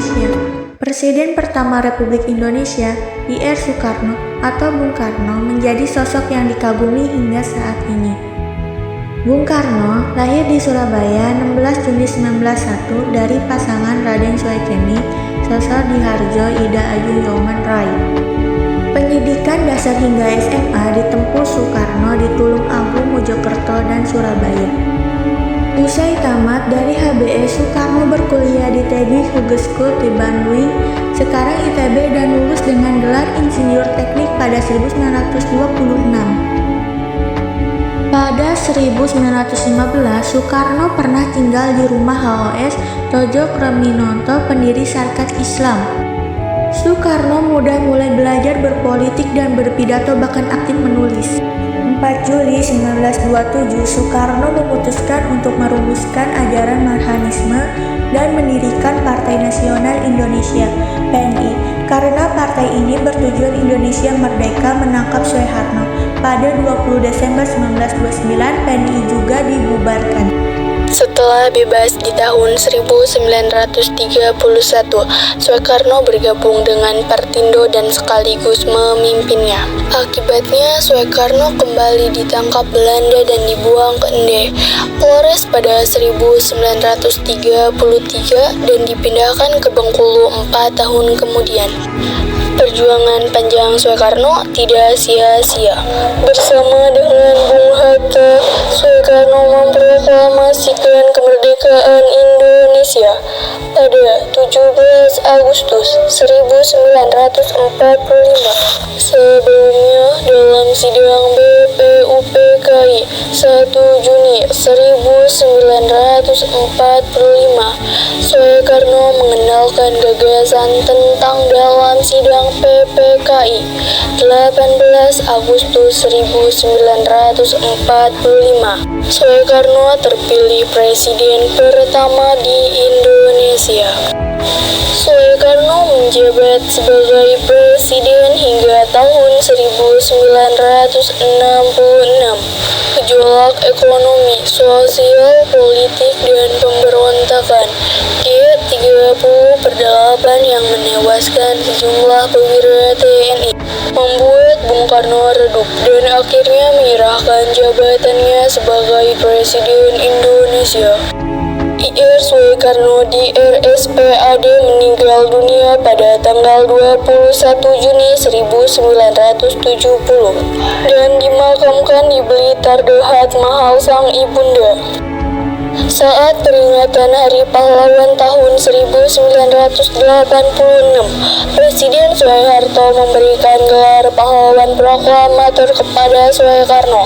Indonesia. Presiden pertama Republik Indonesia, Ir Soekarno atau Bung Karno, menjadi sosok yang dikagumi hingga saat ini. Bung Karno lahir di Surabaya 16 Juni 1901 dari pasangan Raden Soekeni, Sosodiharjo Ida Ayu Yoman Rai. Pendidikan dasar hingga SMA ditempuh Soekarno di Tulung Agung, Mojokerto, dan Surabaya. Usai tamat dari HBS, Soekarno berkuliah di Teddy Hughes School di Bandung, sekarang ITB, dan lulus dengan gelar Insinyur Teknik pada 1926. Pada 1915, Soekarno pernah tinggal di rumah HOS Tojo Krominonto, pendiri Sarekat Islam. Soekarno muda mulai belajar berpolitik dan berpidato, bahkan aktif menulis. 4 Juli 1927, Soekarno memutuskan untuk merumuskan ajaran Marhanisme dan mendirikan Partai Nasional Indonesia (PNI). Karena partai ini bertujuan Indonesia merdeka menangkap Soeharto. Pada 20 Desember 1929, PNI juga dibubarkan. Setelah bebas di tahun 1931, Soekarno bergabung dengan Partindo dan sekaligus memimpinnya. Akibatnya, Soekarno kembali ditangkap Belanda dan dibuang ke Ende, Flores pada 1933 dan dipindahkan ke Bengkulu 4 tahun kemudian. Perjuangan panjang Soekarno tidak sia-sia. Bersama dengan Bung Hatta, Soekarno memproklamasikan kemerdekaan Indonesia pada 17 Agustus 1945. Sebelumnya, dalam sidang BPUPKI 1 Juni 1945, Soekarno mengenalkan gagasan tentang dalam sidang PPKI 18 Agustus 1945. Soekarno terpilih presiden pertama di Indonesia. Soekarno menjabat sebagai presiden hingga tahun 1966. Gejolak ekonomi, sosial, politik, dan pemberontakan G30/8 yang menewaskan sejumlah perwira TNI membuat Bung Karno redup dan akhirnya menyerahkan jabatannya sebagai Presiden Indonesia. Ir Soekarno di RSPAD meninggal dunia pada tanggal 21 Juni 1970 dan dimakamkan di Blitar Dehat Mahal Sang Ibunda. Saat peringatan Hari Pahlawan tahun 1986, Presiden Soeharto memberikan gelar Pahlawan Proklamator kepada Soekarno.